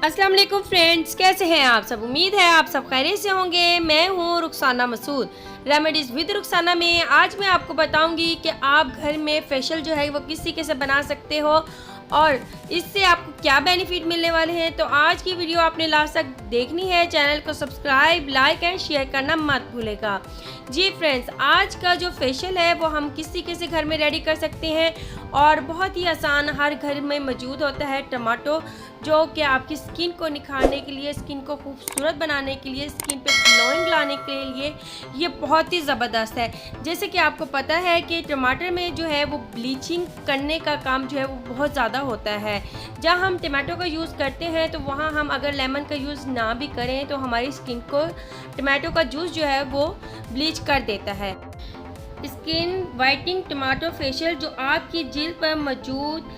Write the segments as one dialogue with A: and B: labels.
A: अस्सलाम वालेकुम फ्रेंड्स, कैसे हैं आप सब। उम्मीद है आप सब खैरियत से होंगे। मैं हूं रुखसाना मसूद, रेमेडीज़ विद रुखसाना में। आज मैं आपको बताऊंगी कि आप घर में फेशियल जो है वो किस तरीके से बना सकते हो और इससे आपको क्या बेनिफिट मिलने वाले हैं। तो आज की वीडियो आपने लास्ट तक देखनी है। चैनल को सब्सक्राइब, लाइक एंड शेयर करना मत भूलेगा। जी फ्रेंड्स, आज का जो फेशियल है वो हम किस तरीके से घर में रेडी कर सकते हैं और बहुत ही आसान, हर घर में मौजूद होता है टमाटो, जो कि आपकी स्किन को निखारने के लिए, स्किन को खूबसूरत बनाने के लिए, स्किन पे ग्लोइंग लाने के लिए ये बहुत ही ज़बरदस्त है। जैसे कि आपको पता है कि टमाटर में जो है वो ब्लीचिंग करने का काम जो है वो बहुत ज़्यादा होता है। जहाँ हम टमाटो का यूज़ करते हैं तो वहाँ हम अगर लेमन का यूज़ ना भी करें तो हमारी स्किन को टमाटो का जूस जो है वो ब्लीच कर देता है। स्किन वाइटनिंग टमाटो फेशियल जो आपकी जिल्द पर मौजूद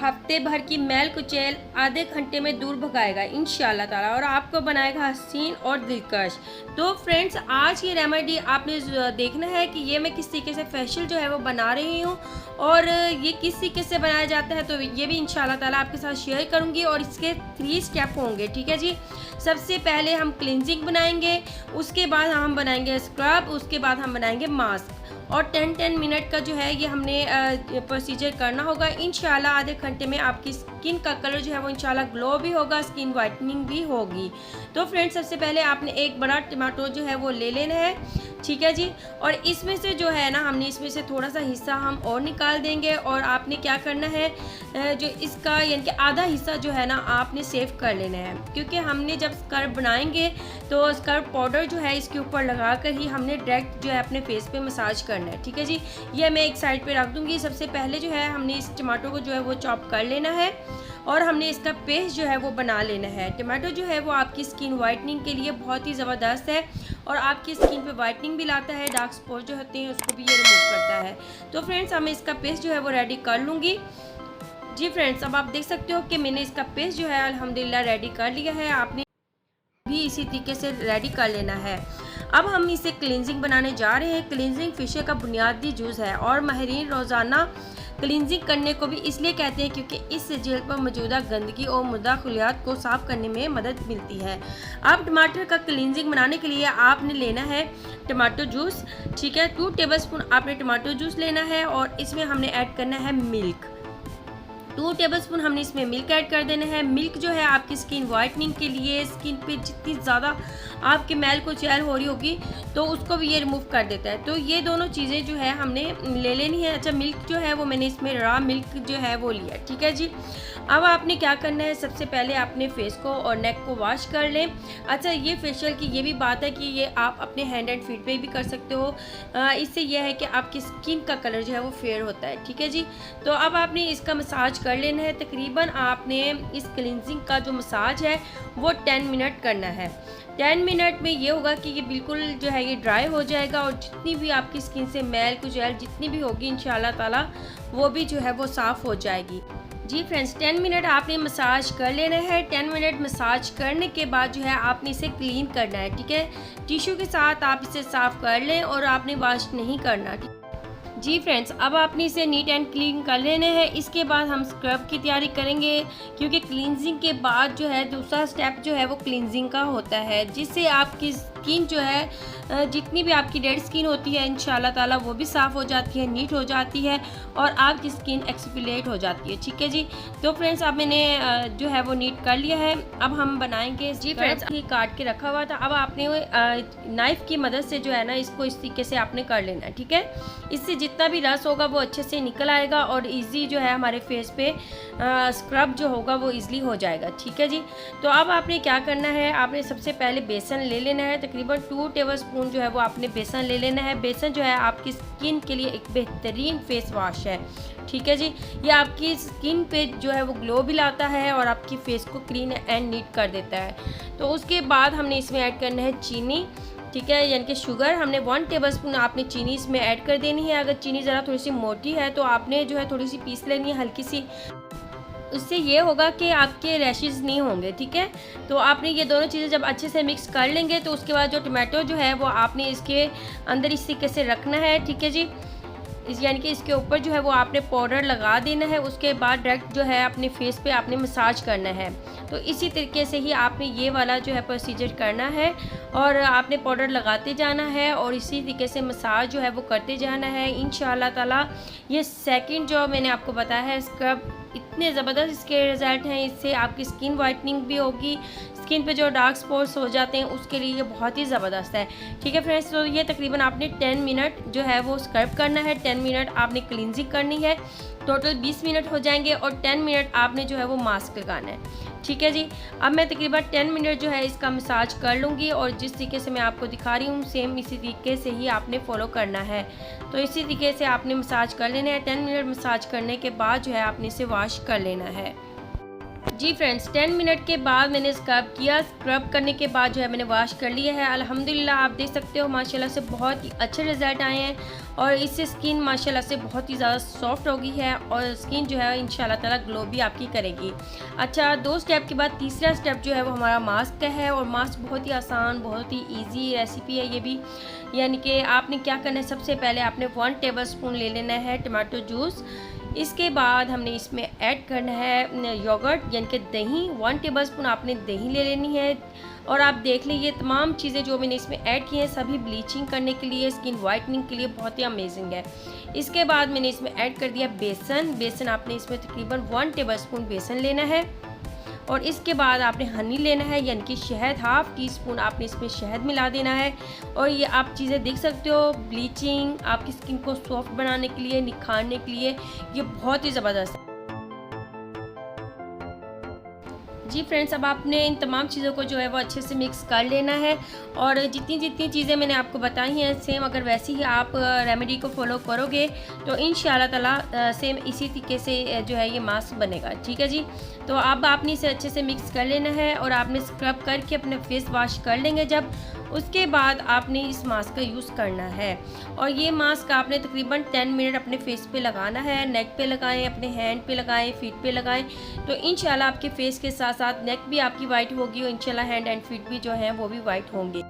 A: हफ्ते भर की मैल कुचैल आधे घंटे में दूर भगाएगा इंशाल्लाह ताला, और आपको बनाएगा हसीन और दिलकश। तो फ्रेंड्स, आज ये रेमेडी आपने देखना है कि ये मैं किस तरीके से फेशियल जो है वो बना रही हूँ और ये किस तरीके से बनाया जाता है, तो ये भी इंशाल्लाह ताला आपके साथ शेयर करूँगी। और इसके 3 स्टेप होंगे, ठीक है जी। सबसे पहले हम क्लिनजिंग बनाएंगे, उसके बाद हम बनाएंगे स्क्रब, उसके बाद हम बनाएंगे मास्क, और 10 मिनट का जो है ये हमने प्रोसीजर करना होगा। इंशाल्लाह आधे घंटे में आपकी स्किन का कलर जो है वो इंशाल्लाह ग्लो भी होगा, स्किन वाइटनिंग भी होगी। तो फ्रेंड्स, सबसे पहले आपने एक बड़ा टमाटो जो है वो ले लेना है, ठीक है जी। और इसमें से जो है ना, हमने इसमें से थोड़ा सा हिस्सा हम और निकाल देंगे और आपने क्या करना है, जो इसका यानी कि आधा हिस्सा जो है ना आपने सेव कर लेना है, क्योंकि हमने जब स्क्रब बनाएंगे तो स्क्रब पाउडर जो है इसके ऊपर लगा कर ही हमने डायरेक्ट जो है अपने फेस पे मसाज करना है, ठीक है जी। ये मैं एक साइड पे रख दूँगी। सबसे पहले जो है हमने इस टमाटो को जो है वो चॉप कर लेना है और हमने इसका पेस्ट जो है वो बना लेना है। टमाटो जो है वो आपकी स्किन वाइटनिंग के लिए बहुत ही ज़बरदस्त है और आपकी स्किन पे वाइटनिंग भी लाता है, डार्क स्पॉट जो होते हैं उसको भी ये रिमूव करता है। तो फ्रेंड्स, मैं इसका पेस्ट जो है वो रेडी कर लूँगी। जी फ्रेंड्स, अब आप देख सकते हो कि मैंने इसका पेस्ट जो है अल्हम्दुलिल्लाह रेडी कर लिया है। आपने भी इसी तरीके से रेडी कर लेना है। अब हम इसे क्लींजिंग बनाने जा रहे हैं। क्लींजिंग फेशियल का बुनियादी जूस है और माहिरीन रोज़ाना क्लींजिंग करने को भी इसलिए कहते हैं क्योंकि इससे जिल्द पर मौजूदा गंदगी और मुर्दा खलियात को साफ़ करने में मदद मिलती है। अब टमाटर का क्लींजिंग बनाने के लिए आपने लेना है टमाटो जूस, ठीक है। 2 टेबलस्पून आपने टमाटो जूस लेना है और इसमें हमने ऐड करना है मिल्क। 2 टेबलस्पून हमने इसमें मिल्क ऐड कर देना है। मिल्क जो है आपकी स्किन वाइटनिंग के लिए, स्किन पे जितनी ज़्यादा आपके मैल को चैल हो रही होगी तो उसको भी ये रिमूव कर देता है। तो ये दोनों चीज़ें जो है हमने ले लेनी है। अच्छा, मिल्क जो है वो मैंने इसमें रॉ मिल्क जो है वो लिया, ठीक है जी। अब आपने क्या करना है, सबसे पहले आपने फेस को और नेक को वॉश कर लें। अच्छा, ये फेशियल की ये भी बात है कि ये आप अपने हैंड एंड फीट पे भी कर सकते हो। इससे यह है कि आपकी स्किन का कलर जो है वो फेयर होता है, ठीक है जी। तो अब आपने इसका मसाज कर लेना है। तकरीबन आपने इस क्लींजिंग का जो मसाज है वो 10 मिनट करना है। 10 मिनट में ये होगा कि ये बिल्कुल जो है ये ड्राई हो जाएगा और जितनी भी आपकी स्किन से मैल कुचैल जितनी भी होगी इंशाल्लाह ताला वो भी जो है वो साफ़ हो जाएगी। जी फ्रेंड्स, 10 मिनट आपने मसाज कर लेना है। 10 मिनट मसाज करने के बाद जो है आपने इसे क्लीन करना है, ठीक है। टिश्यू के साथ आप इसे साफ़ कर लें और आपने वॉश नहीं करना। जी फ्रेंड्स, अब आपने इसे नीट एंड क्लीन कर लेना है। इसके बाद हम स्क्रब की तैयारी करेंगे, क्योंकि क्लींजिंग के बाद जो है दूसरा स्टेप जो है वो क्लींजिंग का होता है, जिससे आपकी स्किन जो है जितनी भी आपकी डेड स्किन होती है इंशाल्लाह ताला वो भी साफ़ हो जाती है, नीट हो जाती है और आपकी स्किन एक्सफोलिएट हो जाती है, ठीक है जी। तो फ्रेंड्स, अब मैंने जो है वो नीट कर लिया है। अब हम बनाएंगे। जी फ्रेंड्स, ये काट के रखा हुआ था। अब आपने नाइफ़ की मदद से जो है ना इसको इस तरीके से आपने कर लेना है, ठीक है। इससे जितना भी रस होगा वो अच्छे से निकल आएगा और ईजी जो है हमारे फेस पे स्क्रब जो होगा वो ईज़िली हो जाएगा, ठीक है जी। तो अब आपने क्या करना है, आपने सबसे पहले बेसन ले लेना है। तकरीबन 2 टेबलस्पून जो है वो आपने बेसन ले लेना है। बेसन जो है आपकी स्किन के लिए एक बेहतरीन फेस वॉश है, ठीक है जी। ये आपकी स्किन पे जो है वो ग्लो भी लाता है और आपकी फेस को क्लीन एंड नीट कर देता है। तो उसके बाद हमने इसमें ऐड करना है चीनी, ठीक है, यानी कि शुगर। हमने 1 टेबलस्पून आपने चीनी इसमें ऐड कर देनी है। अगर चीनी ज़रा थोड़ी सी मोटी है तो आपने जो है थोड़ी सी पीस लेनी है हल्की सी। उससे ये होगा कि आपके रैशेस नहीं होंगे, ठीक है। तो आपने ये दोनों चीज़ें जब अच्छे से मिक्स कर लेंगे तो उसके बाद जो टमाटो जो है वो आपने इसके अंदर इस तरीके से रखना है, ठीक है जी। यानी कि इसके ऊपर जो है वो आपने पाउडर लगा देना है। उसके बाद डायरेक्ट जो है अपने फेस पे आपने मसाज करना है। तो इसी तरीके से ही आपने ये वाला जो है प्रोसीजर करना है और आपने पाउडर लगाते जाना है और इसी तरीके से मसाज जो है वो करते जाना है। इंशाल्लाह ताला ये सेकंड जो मैंने आपको बताया है स्क्रब इतने ज़बरदस्त इसके रिज़ल्ट हैं। इससे आपकी स्किन वाइटनिंग भी होगी, स्किन पे जो डार्क स्पॉट्स हो जाते हैं उसके लिए ये बहुत ही ज़बरदस्त है। ठीक है फ्रेंड्स, तो ये तकरीबन आपने 10 मिनट जो है वो स्क्रब करना है, 10 मिनट आपने क्लींजिंग करनी है, टोटल 20 मिनट हो जाएंगे और 10 मिनट आपने जो है वो मास्क लगाना है। ठीक है जी, अब मैं तकरीबन 10 मिनट जो है इसका मसाज कर लूँगी और जिस तरीके से मैं आपको दिखा रही हूँ सेम इसी तरीके से ही आपने फॉलो करना है। तो इसी तरीके से आपने मसाज कर लेना है। 10 मिनट मसाज करने के बाद जो है आपने इसे वॉश कर लेना है। जी फ्रेंड्स, 10 मिनट के बाद मैंने स्क्रब किया। स्क्रब करने के बाद जो है मैंने वॉश कर लिया है। अल्हम्दुलिल्लाह आप देख सकते हो माशाल्लाह से बहुत ही अच्छे रिज़ल्ट आए हैं और इससे स्किन माशाल्लाह से बहुत ही ज़्यादा सॉफ्ट हो गई है और स्किन जो है इंशाल्लाह ताला ग्लो भी आपकी करेगी। अच्छा, 2 स्टेप के बाद तीसरा स्टेप जो है वो हमारा मास्क का है और मास्क बहुत ही आसान, बहुत ही ईजी रेसिपी है ये भी। यानी कि आपने क्या करना है, सबसे पहले आपने 1 टेबल स्पून ले लेना है टमाटो जूस। इसके बाद हमने इसमें ऐड करना है योगर्ट यानी कि दही। 1 टेबलस्पून आपने दही ले लेनी है और आप देख लीजिए तमाम चीज़ें जो मैंने इसमें ऐड की हैं सभी ब्लीचिंग करने के लिए, स्किन वाइटनिंग के लिए बहुत ही अमेजिंग है। इसके बाद मैंने इसमें ऐड कर दिया बेसन। बेसन आपने इसमें तकरीबन 1 टेबलस्पून बेसन लेना है और इसके बाद आपने हनी लेना है यानी कि शहद, 1/2 टीस्पून आपने इसमें शहद मिला देना है। और ये आप चीज़ें देख सकते हो, ब्लीचिंग आपकी स्किन को सॉफ्ट बनाने के लिए, निखारने के लिए ये बहुत ही ज़बरदस्त है। जी फ्रेंड्स, अब आपने इन तमाम चीज़ों को जो है वो अच्छे से मिक्स कर लेना है और जितनी जितनी चीज़ें मैंने आपको बताई हैं सेम अगर वैसे ही आप रेमेडी को फॉलो करोगे तो इंशाल्लाह ताला सेम इसी तरीके से जो है ये मास्क बनेगा। ठीक है जी, तो अब आपने इसे अच्छे से मिक्स कर लेना है और आपने स्क्रब करके अपने फेस वॉश कर लेंगे जब, उसके बाद आपने इस मास्क का यूज़ करना है और ये मास्क आपने तकरीबन 10 मिनट अपने फेस पे लगाना है। नेक पे लगाएं, अपने हैंड पे लगाएं, फीट पे लगाएं, तो इंशाल्लाह आपके फेस के साथ साथ नेक भी आपकी वाइट होगी और इंशाल्लाह हैंड एंड फीट भी जो हैं वो भी वाइट होंगे।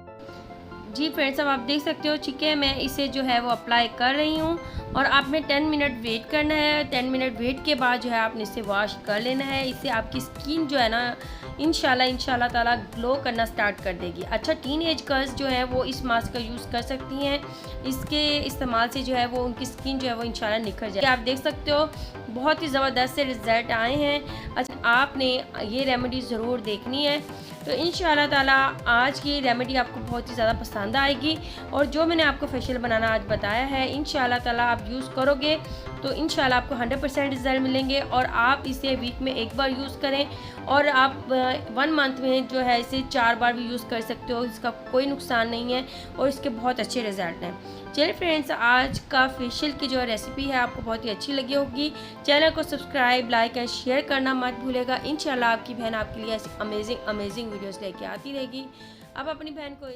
A: जी फ्रेंड्स, अब आप देख सकते हो, ठीक है, मैं इसे जो है वो अप्लाई कर रही हूँ और आपने 10 मिनट वेट करना है। 10 मिनट वेट के बाद जो है आपने इसे वॉश कर लेना है। इससे आपकी स्किन जो है ना इंशाल्लाह ताला ग्लो करना स्टार्ट कर देगी। अच्छा, टीनेज गर्ल्स जो है वो इस मास्क का यूज़ कर सकती हैं। इसके इस्तेमाल से जो है वो उनकी स्किन जो है वो इंशाल्लाह निखर जाए। आप देख सकते हो बहुत ही ज़बरदस्त से रिज़ल्ट आए हैं। अच्छा, आपने ये रेमेडी ज़रूर देखनी है तो इंशाल्लाह ताला आज की रेमेडी आपको बहुत ही ज़्यादा पसंद आएगी और जो मैंने आपको फेशियल बनाना आज बताया है इंशाल्लाह ताला आप यूज़ करोगे तो इंशाल्लाह आपको 100% रिज़ल्ट मिलेंगे और आप इसे वीक में 1 बार यूज़ करें और आप 1 मंथ में जो है इसे 4 बार भी यूज़ कर सकते हो। इसका कोई नुकसान नहीं है और इसके बहुत अच्छे रिज़ल्ट हैं। चलिए फ्रेंड्स, आज का फेशियल की जो रेसिपी है आपको बहुत ही अच्छी लगी होगी। चैनल को सब्सक्राइब, लाइक एंड शेयर करना मत भूलेगा। इंशाल्लाह आपकी बहन आपके लिए ऐसी अमेजिंग वीडियोस लेके आती रहेगी। अब अपनी बहन को